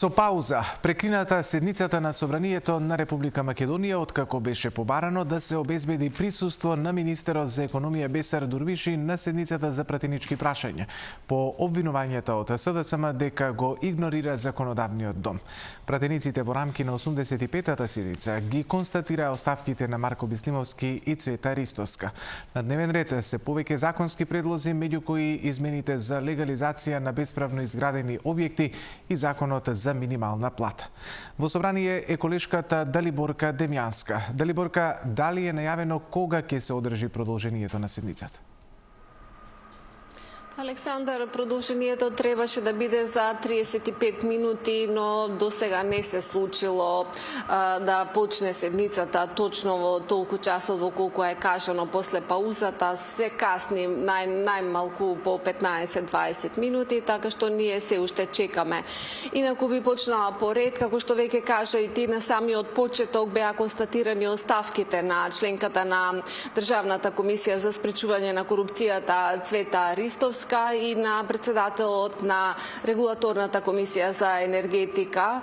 Со пауза, прекрината седницата на Собранието на Република Македонија откако беше побарано да се обезбеди присуство на министерот за економија Бесар Дурбиши на седницата за пратенички прашања по обвинувањата од СДСМ дека го игнорира законодавниот дом. Пратениците во рамки на 85-та седница ги констатираа оставките на Марко Бислимовски и Цвета Ристовска. На дневен ред се повеќе законски предлози, меѓу кои измените за легализација на бесправно изградени објекти и законот за минимална плата. Во собрание е колешката Далиборка Демјанска. Далиборка, дали е најавено кога ќе се одржи продолжението на седницата? Александар, продолжението требаше да биде за 35 минути, но до сега не се случило да почне седницата точно во толку часот во колку е кажано после паузата. Се касни најмалку по 15-20 минути, така што ние се уште чекаме. Инаку би почнала по ред, како што веќе кажа и ти, на самиот почеток беа констатирани оставките на членката на Државната комисија за спречување на корупцијата Цвета Ристовска и на председателот на Регулаторната комисија за енергетика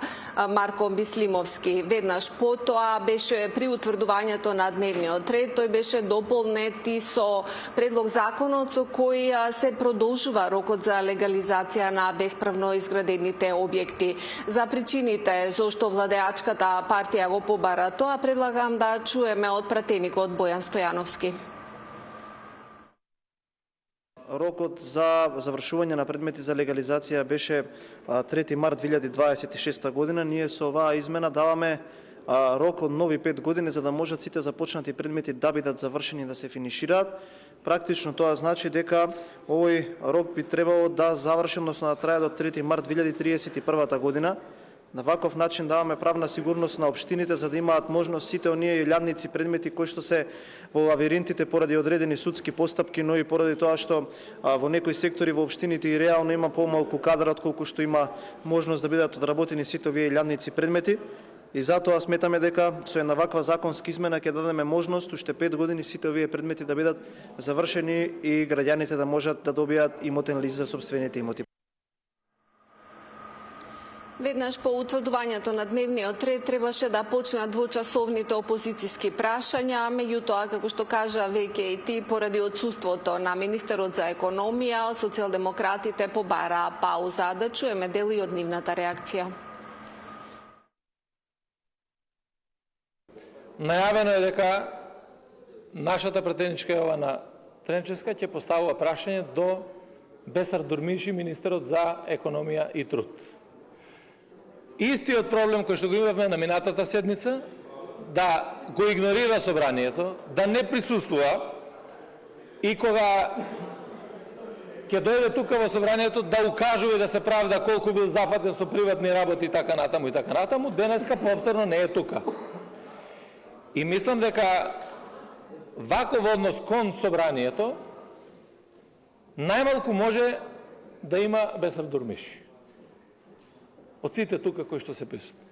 Марко Бислимовски. Веднаш потоа беше при утврдувањето на дневниот ред, тој беше дополнет и со предлог законот со кој се продолжува рокот за легализација на бесправно изградените објекти. За причините зошто владеачката партија го побара тоа, предлагам да чуеме од пратеникот Бојан Стојановски. Рокот за завршување на предмети за легализација беше 3 март 2026 година. Ние со оваа измена даваме рок од нови 5 години за да можат сите започнати предмети да бидат завршени, да се финишираат. Практично тоа значи дека овој рок би требало да заврши, односно да трае до 3 март 2031 година. На ваков начин даваме правна сигурност на општините за да имаат можност сите оние илјадници предмети кои што се во лавиринтите поради одредени судски постапки, но и поради тоа што во некои сектори во општините и реално има помалку кадар отколку што има можност да бидат одработени сите овие илјадници предмети. И затоа сметаме дека со една ваква законска измена ќе дадеме можност уште 5 години сите овие предмети да бидат завршени и граѓаните да можат да добијат имотен лист за сопствените имоти. Веднаш по утврдувањето на дневниот ред требаше да почнат двочасовните опозициски прашања, меѓутоа, како што кажа веќе и ти, поради отсуството на министерот за економија, социјалдемократите побараа пауза. Да чуеме дели од нивната реакција. Најавено е дека нашата пратеничка Јована Тренчевска ќе поставува прашање до Бесар Дурбиши, министерот за економија и труд. Истиот проблем кој што го имавме на минатата седница, да го игнорира собранието, да не присуствува и кога ќе дојде тука во собранието да укажува и да се правда колку бил зафатен со приватни работи и така натаму, денеска повторно не е тука. И мислам дека ваков однос кон собранието најмалку може да има Бесар Дурбиши од сите тука кои што се присутни.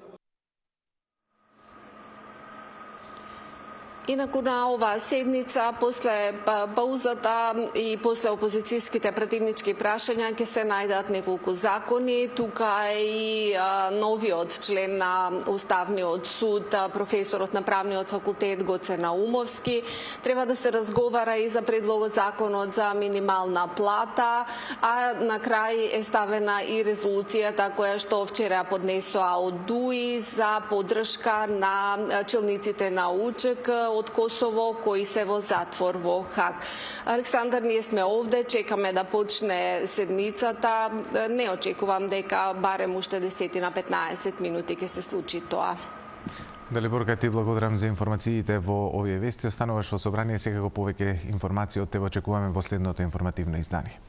Инаку на оваа седница, после паузата и после опозицијските пратенички прашања, ќе се најдат неколку закони. Тука е и новиот член на Уставниот суд, професорот на Правниот факултет Гоце Наумовски. Треба да се разговара и за предлогот законот за минимална плата, а на крај е ставена и резолуцијата која што вчера поднесоа од ДУИ за поддршка на челниците на УЧК од Косово, кои се во затвор во Хаг. Александар, ние сме овде, чекаме да почне седницата. Не очекувам дека барем уште 10 на 15 минути ќе се случи тоа. Далиборка, ти благодарам за информациите во овие вести. Остануваш во собрание, секако повеќе информации од тебе очекуваме во следното информативно издание.